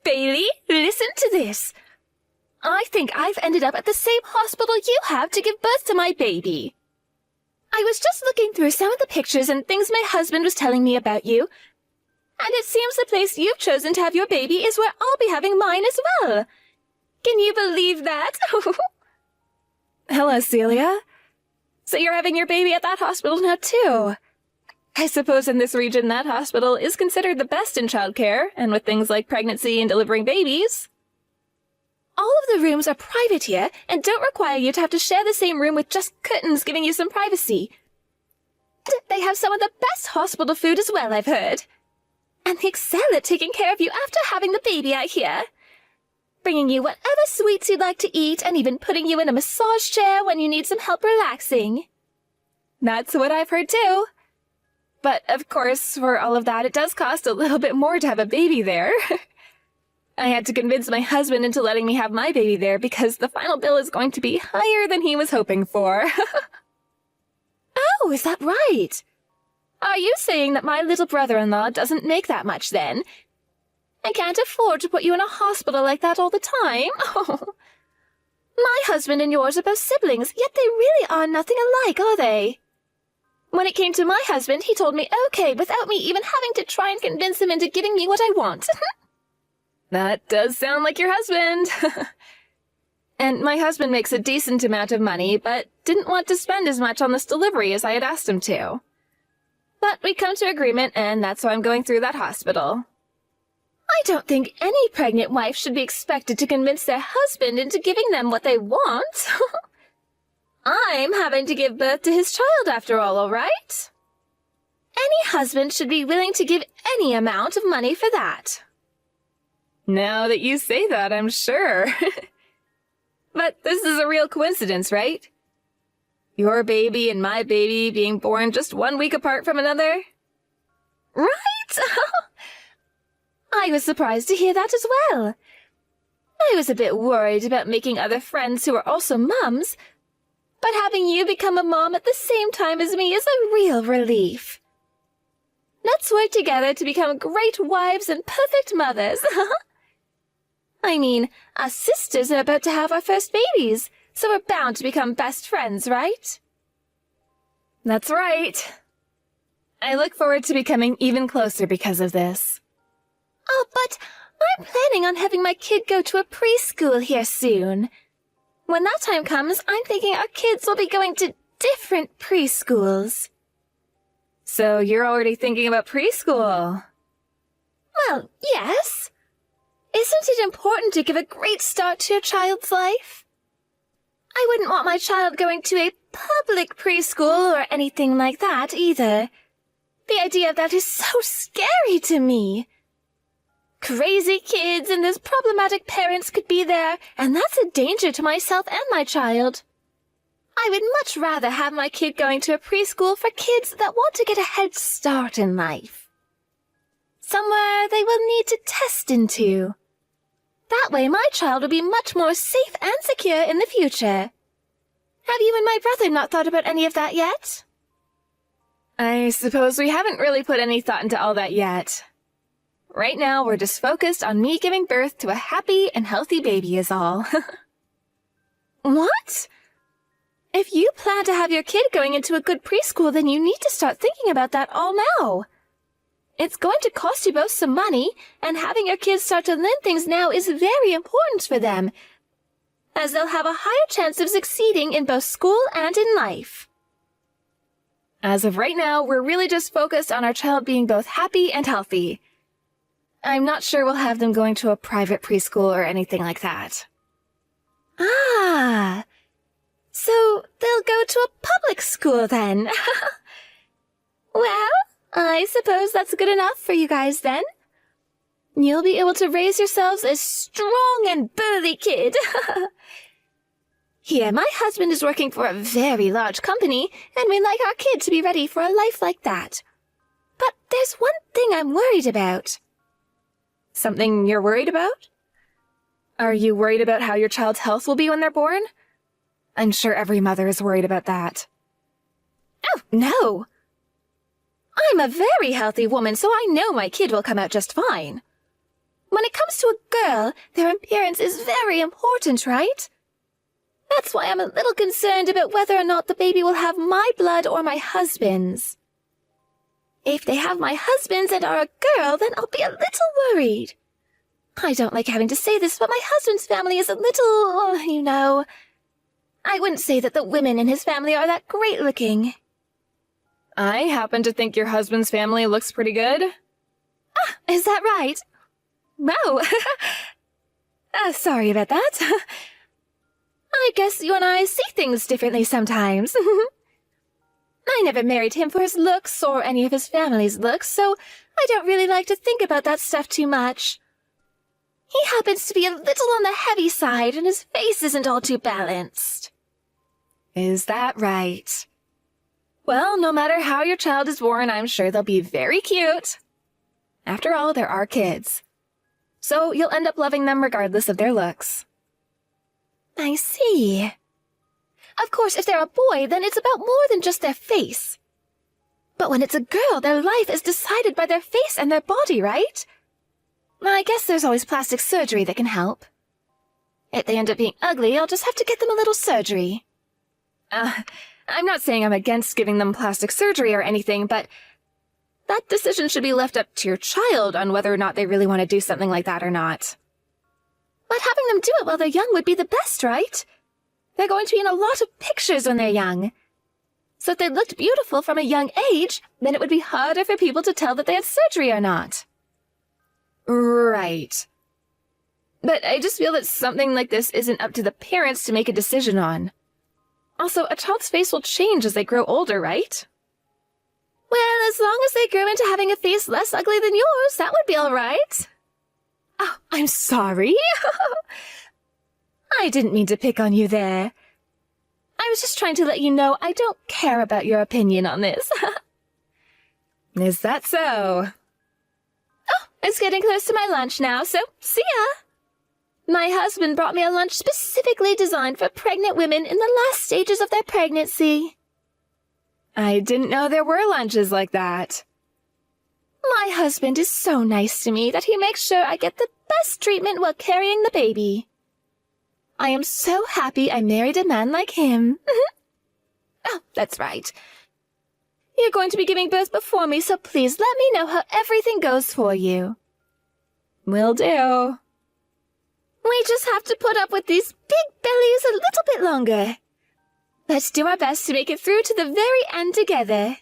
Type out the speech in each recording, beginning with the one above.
Bailey, listen to this. I think I've ended up at the same hospital you have to give birth to my baby. I was just looking through some of the pictures and things my husband was telling me about you, and it seems the place you've chosen to have your baby is where I'll be having mine as well. Can you believe that? Hello, Celia. So you're having your baby at that hospital now, too. I suppose in this region that hospital is considered the best in childcare, and with things like pregnancy and delivering babies. All of the rooms are private here and don't require you to have to share the same room with just curtains giving you some privacy. They have some of the best hospital food as well, I've heard. And they excel at taking care of you after having the baby, I hear. Bringing you whatever sweets you'd like to eat and even putting you in a massage chair when you need some help relaxing. That's what I've heard, too. But, of course, for all of that, it does cost a little bit more to have a baby there. I had to convince my husband into letting me have my baby there because the final bill is going to be higher than he was hoping for. Oh, is that right? Are you saying that my little brother-in-law doesn't make that much, then? I can't afford to put you in a hospital like that all the time. Oh. My husband and yours are both siblings, yet they really are nothing alike, are they? When it came to my husband, he told me okay without me even having to try and convince him into giving me what I want. That does sound like your husband. And my husband makes a decent amount of money, but didn't want to spend as much on this delivery as I had asked him to. But we come to agreement, and that's why I'm going through that hospital. I don't think any pregnant wife should be expected to convince their husband into giving them what they want. I'm having to give birth to his child after all right? Any husband should be willing to give any amount of money for that. Now that you say that, I'm sure. But this is a real coincidence, right? Your baby and my baby being born just 1 week apart from another? Right? I was surprised to hear that as well. I was a bit worried about making other friends who are also mums, but having you become a mom at the same time as me is a real relief. Let's work together to become great wives and perfect mothers. I mean, us sisters are about to have our first babies, so we're bound to become best friends, right? That's right. I look forward to becoming even closer because of this. Oh, but I'm planning on having my kid go to a preschool here soon. When that time comes, I'm thinking our kids will be going to different preschools. So you're already thinking about preschool? Well, yes. Isn't it important to give a great start to your child's life? I wouldn't want my child going to a public preschool or anything like that either. The idea of that is so scary to me. Crazy kids and those problematic parents could be there, and that's a danger to myself and my child. I would much rather have my kid going to a preschool for kids that want to get a head start in life. Somewhere they will need to test into. That way my child will be much more safe and secure in the future. Have you and my brother not thought about any of that yet? I suppose we haven't really put any thought into all that yet. Right now, we're just focused on me giving birth to a happy and healthy baby is all. What? If you plan to have your kid going into a good preschool, then you need to start thinking about that all now. It's going to cost you both some money, and having your kids start to learn things now is very important for them, as they'll have a higher chance of succeeding in both school and in life. As of right now, we're really just focused on our child being both happy and healthy. I'm not sure we'll have them going to a private preschool or anything like that. Ah, so they'll go to a public school then. Well, I suppose that's good enough for you guys then. You'll be able to raise yourselves a strong and burly kid. Here, my husband is working for a very large company, and we'd like our kid to be ready for a life like that. But there's one thing I'm worried about. Something you're worried about? Are you worried about how your child's health will be when they're born? I'm sure every mother is worried about that. Oh, no. I'm a very healthy woman, so I know my kid will come out just fine. When it comes to a girl, their appearance is very important, right? That's why I'm a little concerned about whether or not the baby will have my blood or my husband's. If they have my husband's and are a girl, then I'll be a little worried. I don't like having to say this, but my husband's family is a little, I wouldn't say that the women in his family are that great looking. I happen to think your husband's family looks pretty good. Ah, is that right? Wow. Sorry about that. I guess you and I see things differently sometimes. I never married him for his looks or any of his family's looks, so I don't really like to think about that stuff too much. He happens to be a little on the heavy side, and his face isn't all too balanced. Is that right? Well, no matter how your child is born, I'm sure they'll be very cute. After all, there are kids. So you'll end up loving them regardless of their looks. I see. Of course, if they're a boy, then it's about more than just their face. But when it's a girl, their life is decided by their face and their body, right? I guess there's always plastic surgery that can help. If they end up being ugly, I'll just have to get them a little surgery. I'm not saying I'm against giving them plastic surgery or anything, but that decision should be left up to your child on whether or not they really want to do something like that or not. But having them do it while they're young would be the best, right? They're going to be in a lot of pictures when they're young. So if they looked beautiful from a young age, then it would be harder for people to tell that they had surgery or not. Right. But I just feel that something like this isn't up to the parents to make a decision on. Also, a child's face will change as they grow older, right? Well, as long as they grow into having a face less ugly than yours, that would be all right. Oh, I'm sorry. I didn't mean to pick on you there. I was just trying to let you know I don't care about your opinion on this. Is that so? Oh, it's getting close to my lunch now, so see ya. My husband brought me a lunch specifically designed for pregnant women in the last stages of their pregnancy. I didn't know there were lunches like that. My husband is so nice to me that he makes sure I get the best treatment while carrying the baby. I am so happy I married a man like him. Oh, that's right. You're going to be giving birth before me, so please let me know how everything goes for you. Will do. We just have to put up with these big bellies a little bit longer. Let's do our best to make it through to the very end together.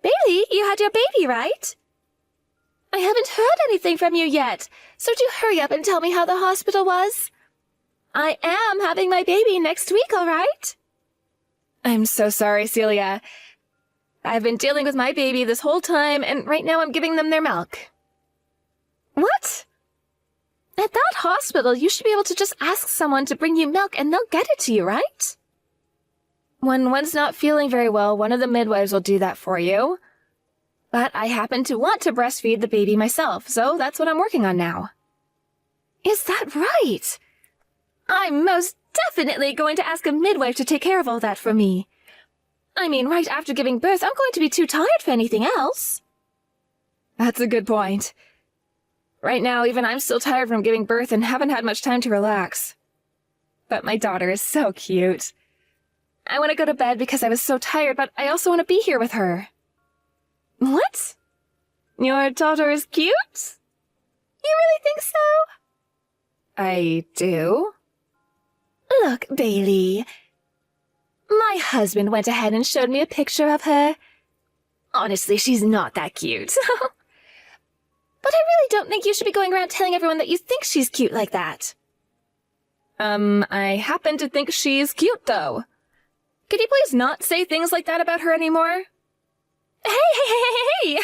Bailey, you had your baby, right? I haven't heard anything from you yet, so do hurry up and tell me how the hospital was. I am having my baby next week, all right? I'm so sorry, Celia. I've been dealing with my baby this whole time, and right now I'm giving them their milk. What? At that hospital, you should be able to just ask someone to bring you milk and they'll get it to you, right? When one's not feeling very well, one of the midwives will do that for you. But I happen to want to breastfeed the baby myself, so that's what I'm working on now. Is that right? I'm most definitely going to ask a midwife to take care of all that for me. I mean, right after giving birth, I'm going to be too tired for anything else. That's a good point. Right now, even I'm still tired from giving birth and haven't had much time to relax. But my daughter is so cute. I want to go to bed because I was so tired, but I also want to be here with her. What? Your daughter is cute? You really think so? I do. Look, Bailey. My husband went ahead and showed me a picture of her. Honestly, she's not that cute. But I really don't think you should be going around telling everyone that you think she's cute like that. I happen to think she's cute, though. Could you please not say things like that about her anymore? Hey!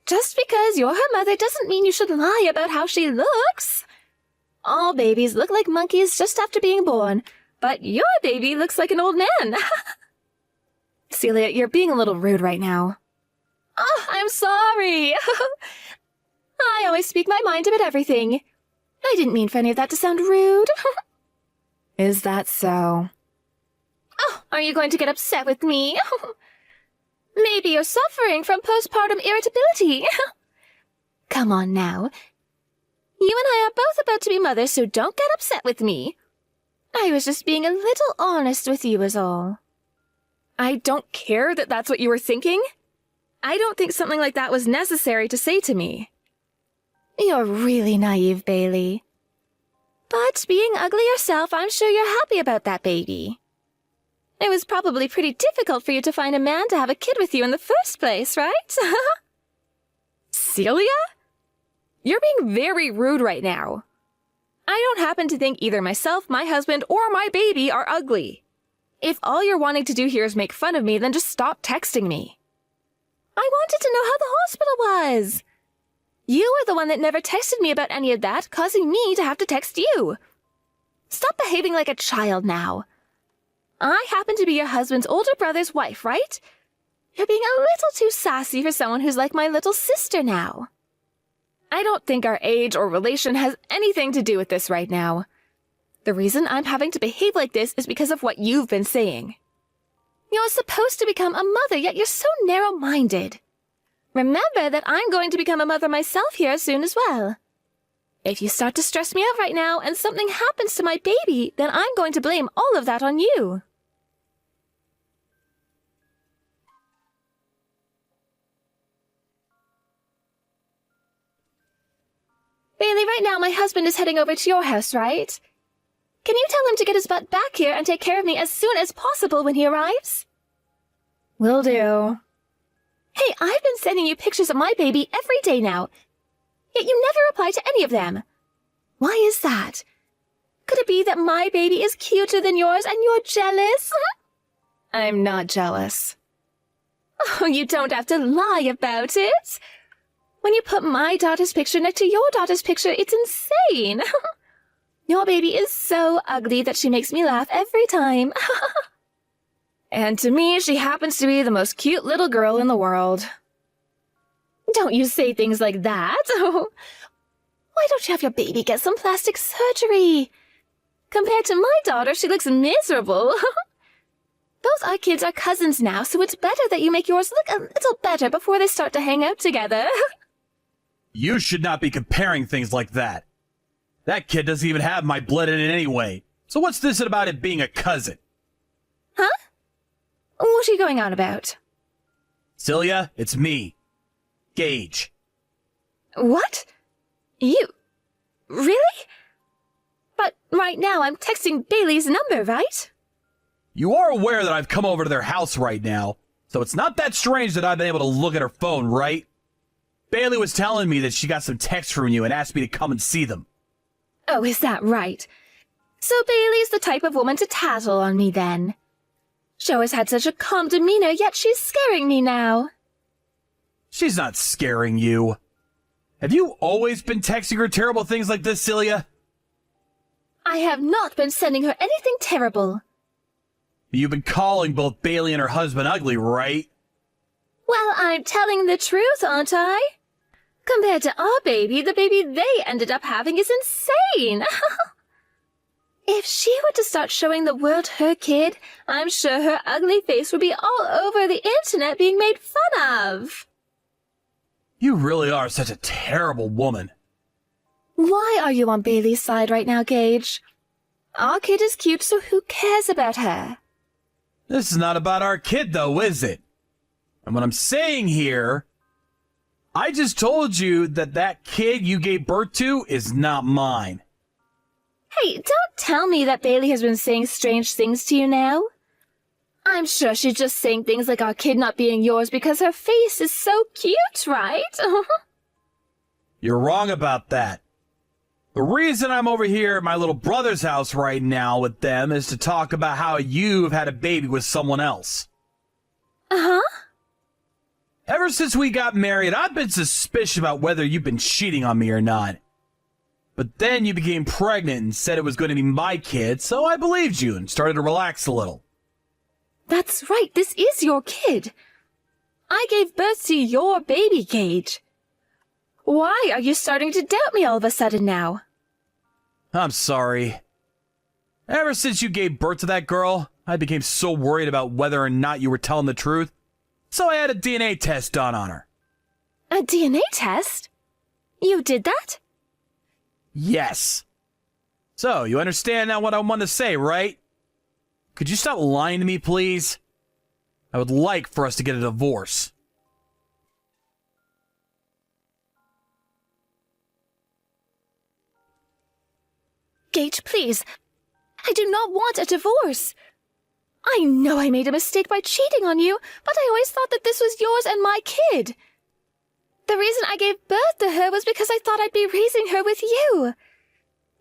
Just because you're her mother doesn't mean you should lie about how she looks. All babies look like monkeys just after being born, but your baby looks like an old man. Celia, you're being a little rude right now. Oh, I'm sorry. I always speak my mind about everything. I didn't mean for any of that to sound rude. Is that so? Are you going to get upset with me? Maybe you're suffering from postpartum irritability. Come on now. You and I are both about to be mothers, so don't get upset with me. I was just being a little honest with you is all. I don't care that that's what you were thinking. I don't think something like that was necessary to say to me. You're really naive, Bailey. But being ugly yourself, I'm sure you're happy about that baby. It was probably pretty difficult for you to find a man to have a kid with you in the first place, right? Celia? You're being very rude right now. I don't happen to think either myself, my husband, or my baby are ugly. If all you're wanting to do here is make fun of me, then just stop texting me. I wanted to know how the hospital was. You were the one that never texted me about any of that, causing me to have to text you. Stop behaving like a child now. I happen to be your husband's older brother's wife, right? You're being a little too sassy for someone who's like my little sister now. I don't think our age or relation has anything to do with this right now. The reason I'm having to behave like this is because of what you've been saying. You're supposed to become a mother, yet you're so narrow-minded. Remember that I'm going to become a mother myself here soon as well. If you start to stress me out right now and something happens to my baby, then I'm going to blame all of that on you. Bailey, right now my husband is heading over to your house, right? Can you tell him to get his butt back here and take care of me as soon as possible when he arrives? Will do. Hey, I've been sending you pictures of my baby every day now, yet you never reply to any of them. Why is that? Could it be that my baby is cuter than yours and you're jealous? I'm not jealous. Oh, you don't have to lie about it. When you put my daughter's picture next to your daughter's picture, it's insane. Your baby is so ugly that she makes me laugh every time. And to me, she happens to be the most cute little girl in the world. Don't you say things like that. Why don't you have your baby get some plastic surgery? Compared to my daughter, she looks miserable. Both our kids are cousins now, so it's better that you make yours look a little better before they start to hang out together. You should not be comparing things like that. That kid doesn't even have my blood in it anyway. So what's this about it being a cousin? Huh? What are you going on about? Celia, it's me. Gage. What? You? Really? But right now I'm texting Bailey's number, right? You are aware that I've come over to their house right now, so it's not that strange that I've been able to look at her phone, right? Bailey was telling me that she got some texts from you and asked me to come and see them. Oh, is that right? So Bailey's the type of woman to tattle on me then. She always had such a calm demeanor, yet she's scaring me now. She's not scaring you. Have you always been texting her terrible things like this, Celia? I have not been sending her anything terrible. You've been calling both Bailey and her husband ugly, right? Well, I'm telling the truth, aren't I? Compared to our baby, the baby they ended up having is insane. If she were to start showing the world her kid, I'm sure her ugly face would be all over the internet being made fun of. You really are such a terrible woman. Why are you on Bailey's side right now, Gage? Our kid is cute, so who cares about her? This is not about our kid, though, is it? And what I'm saying here, I just told you that that kid you gave birth to is not mine. Hey, don't tell me that Bailey has been saying strange things to you now. I'm sure she's just saying things like our kid not being yours because her face is so cute, right? You're wrong about that. The reason I'm over here at my little brother's house right now with them is to talk about how you've had a baby with someone else. Uh-huh. Ever since we got married, I've been suspicious about whether you've been cheating on me or not. But then you became pregnant and said it was going to be my kid, so I believed you and started to relax a little. That's right, this is your kid. I gave birth to your baby, Gage. Why are you starting to doubt me all of a sudden now? I'm sorry. Ever since you gave birth to that girl, I became so worried about whether or not you were telling the truth, so I had a DNA test done on her. A DNA test? You did that? Yes. So, you understand now what I want to say, right? Could you stop lying to me, please? I would like for us to get a divorce. Gage, please. I do not want a divorce. I know I made a mistake by cheating on you, but I always thought that this was yours and my kid. The reason I gave birth to her was because I thought I'd be raising her with you.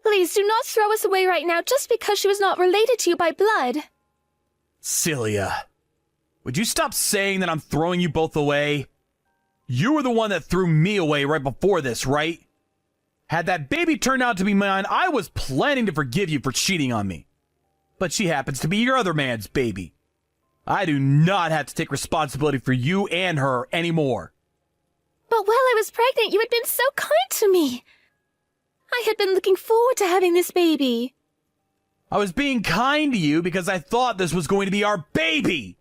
Please do not throw us away right now just because she was not related to you by blood. Celia, would you stop saying that I'm throwing you both away? You were the one that threw me away right before this, right? Had that baby turned out to be mine, I was planning to forgive you for cheating on me. But she happens to be your other man's baby. I do not have to take responsibility for you and her anymore. But while I was pregnant, you had been so kind to me. I had been looking forward to having this baby. I was being kind to you because I thought this was going to be our baby.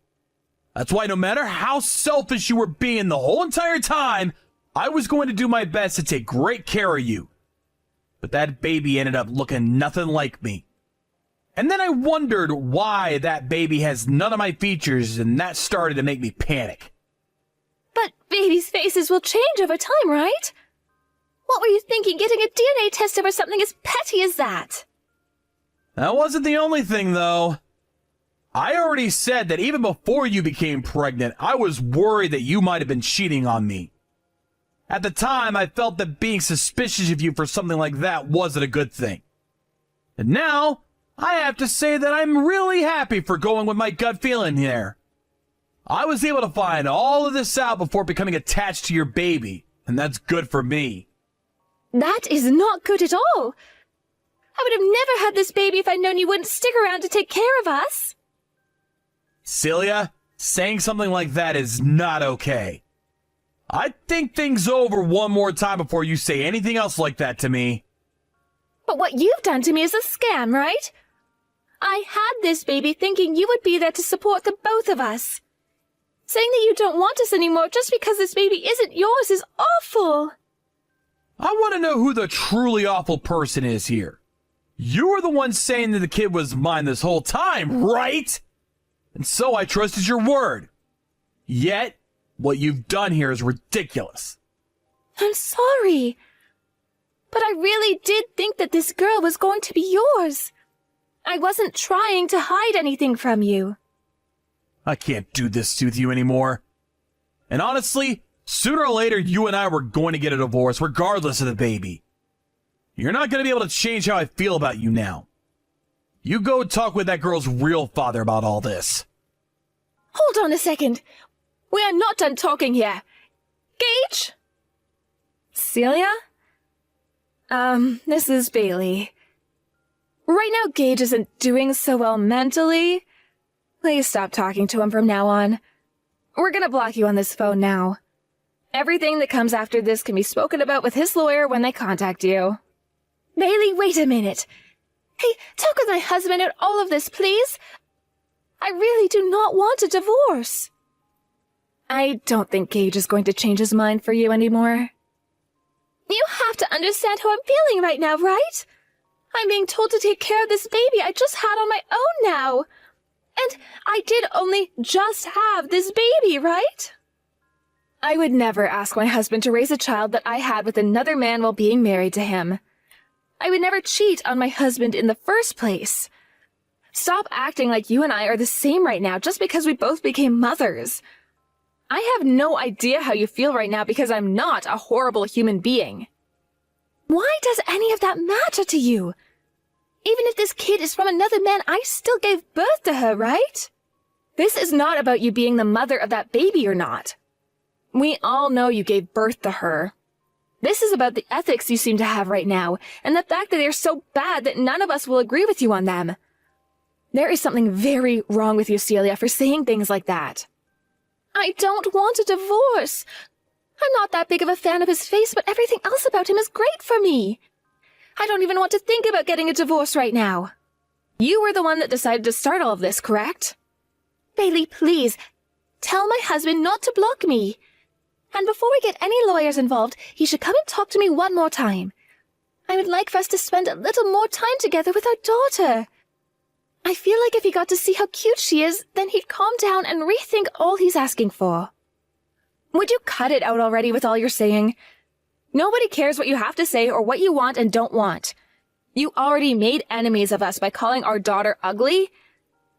That's why no matter how selfish you were being the whole entire time, I was going to do my best to take great care of you. But that baby ended up looking nothing like me. And then I wondered why that baby has none of my features, and that started to make me panic. But babies' faces will change over time, right? What were you thinking, getting a DNA test over something as petty as that? That wasn't the only thing, though. I already said that even before you became pregnant, I was worried that you might have been cheating on me. At the time, I felt that being suspicious of you for something like that wasn't a good thing. And now, I have to say that I'm really happy for going with my gut feeling here. I was able to find all of this out before becoming attached to your baby, and that's good for me. That is not good at all. I would have never had this baby if I'd known you wouldn't stick around to take care of us. Celia, saying something like that is not okay. I'd think things over one more time before you say anything else like that to me. But what you've done to me is a scam, right? I had this baby thinking you would be there to support the both of us. Saying that you don't want us anymore just because this baby isn't yours is awful. I want to know who the truly awful person is here. You were the one saying that the kid was mine this whole time, right? And so I trusted your word. Yet, what you've done here is ridiculous. I'm sorry. But I really did think that this girl was going to be yours. I wasn't trying to hide anything from you. I can't do this with you anymore. And honestly, sooner or later, you and I were going to get a divorce, regardless of the baby. You're not going to be able to change how I feel about you now. You go talk with that girl's real father about all this. Hold on a second. We are not done talking here. Gage? Celia? This is Bailey. Right now, Gage isn't doing so well mentally. Please stop talking to him from now on. We're gonna block you on this phone now. Everything that comes after this can be spoken about with his lawyer when they contact you. Bailey, wait a minute. Hey, talk with my husband about all of this, please. I really do not want a divorce. I don't think Gage is going to change his mind for you anymore. You have to understand how I'm feeling right now, right? I'm being told to take care of this baby I just had on my own now. And I did only just have this baby, right? I would never ask my husband to raise a child that I had with another man while being married to him. I would never cheat on my husband in the first place. Stop acting like you and I are the same right now just because we both became mothers. I have no idea how you feel right now because I'm not a horrible human being. Why does any of that matter to you? Even if this kid is from another man, I still gave birth to her, right? This is not about you being the mother of that baby or not. We all know you gave birth to her. This is about the ethics you seem to have right now, and the fact that they're so bad that none of us will agree with you on them. There is something very wrong with you, Celia, for saying things like that. I don't want a divorce. I'm not that big of a fan of his face, but everything else about him is great for me. I don't even want to think about getting a divorce right now. You were the one that decided to start all of this, correct? Bailey, please, tell my husband not to block me. And before we get any lawyers involved, he should come and talk to me one more time. I would like for us to spend a little more time together with our daughter. I feel like if he got to see how cute she is, then he'd calm down and rethink all he's asking for. Would you cut it out already with all you're saying? Nobody cares what you have to say or what you want and don't want. You already made enemies of us by calling our daughter ugly.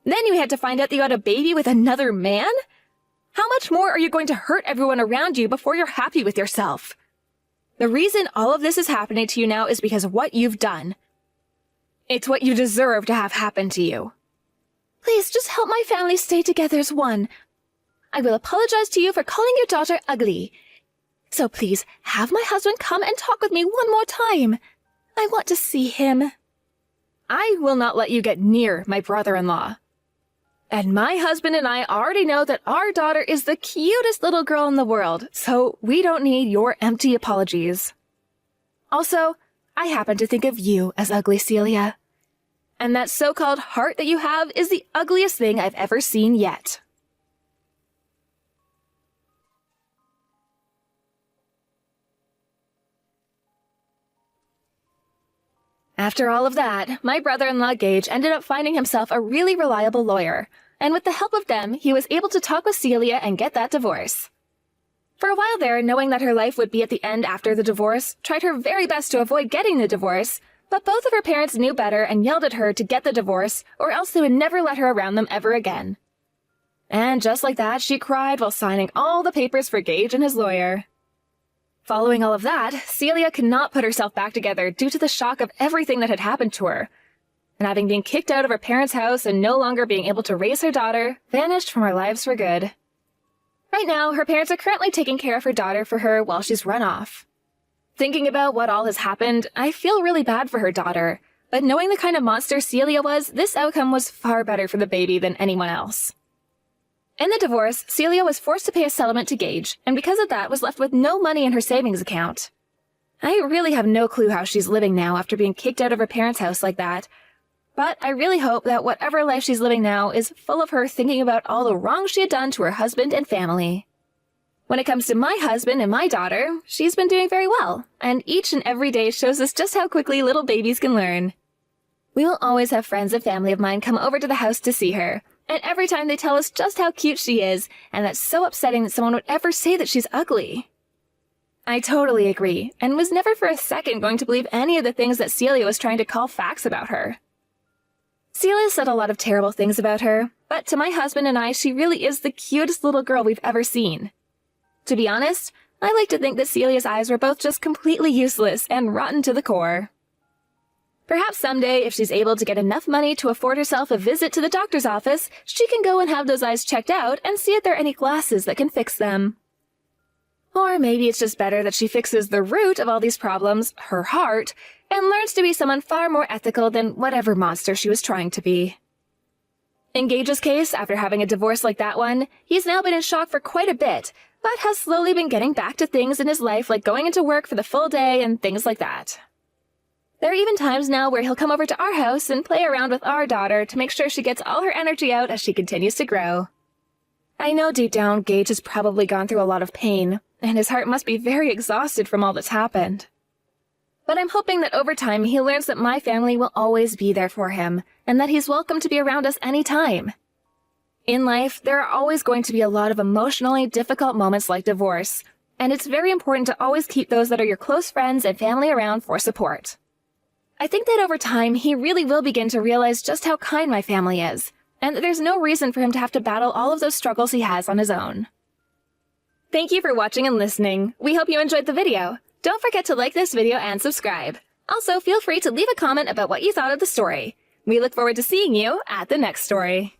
Then you had to find out that you had a baby with another man? How much more are you going to hurt everyone around you before you're happy with yourself? The reason all of this is happening to you now is because of what you've done. It's what you deserve to have happen to you. Please, just help my family stay together as one. I will apologize to you for calling your daughter ugly. So please, have my husband come and talk with me one more time. I want to see him. I will not let you get near my brother-in-law. And my husband and I already know that our daughter is the cutest little girl in the world, so we don't need your empty apologies. Also, I happen to think of you as ugly, Celia. And that so-called heart that you have is the ugliest thing I've ever seen yet. After all of that, my brother-in-law Gage ended up finding himself a really reliable lawyer, and with the help of them, he was able to talk with Celia and get that divorce. For a while there, knowing that her life would be at the end after the divorce, tried her very best to avoid getting the divorce, but both of her parents knew better and yelled at her to get the divorce, or else they would never let her around them ever again. And just like that, she cried while signing all the papers for Gage and his lawyer. Following all of that, Celia could not put herself back together due to the shock of everything that had happened to her. And having been kicked out of her parents' house and no longer being able to raise her daughter, vanished from her lives for good. Right now, her parents are currently taking care of her daughter for her while she's run off. Thinking about what all has happened, I feel really bad for her daughter, but knowing the kind of monster Celia was, this outcome was far better for the baby than anyone else. In the divorce, Celia was forced to pay a settlement to Gage, and because of that was left with no money in her savings account. I really have no clue how she's living now after being kicked out of her parents' house like that, but I really hope that whatever life she's living now is full of her thinking about all the wrong she had done to her husband and family. When it comes to my husband and my daughter, she's been doing very well, and each and every day shows us just how quickly little babies can learn. We will always have friends and family of mine come over to the house to see her, and every time they tell us just how cute she is, and that's so upsetting that someone would ever say that she's ugly. I totally agree, and was never for a second going to believe any of the things that Celia was trying to call facts about her. Celia said a lot of terrible things about her, but to my husband and I, she really is the cutest little girl we've ever seen. To be honest, I like to think that Celia's eyes were both just completely useless and rotten to the core. Perhaps someday, if she's able to get enough money to afford herself a visit to the doctor's office, she can go and have those eyes checked out and see if there are any glasses that can fix them. Or maybe it's just better that she fixes the root of all these problems, her heart, and learns to be someone far more ethical than whatever monster she was trying to be. In Gage's case, after having a divorce like that one, he's now been in shock for quite a bit, but has slowly been getting back to things in his life like going into work for the full day and things like that. There are even times now where he'll come over to our house and play around with our daughter to make sure she gets all her energy out as she continues to grow. I know deep down Gage has probably gone through a lot of pain, and his heart must be very exhausted from all that's happened. But I'm hoping that over time he learns that my family will always be there for him, and that he's welcome to be around us anytime. In life, there are always going to be a lot of emotionally difficult moments like divorce, and it's very important to always keep those that are your close friends and family around for support. I think that over time, he really will begin to realize just how kind my family is, and that there's no reason for him to have to battle all of those struggles he has on his own. Thank you for watching and listening. We hope you enjoyed the video. Don't forget to like this video and subscribe. Also, feel free to leave a comment about what you thought of the story. We look forward to seeing you at the next story.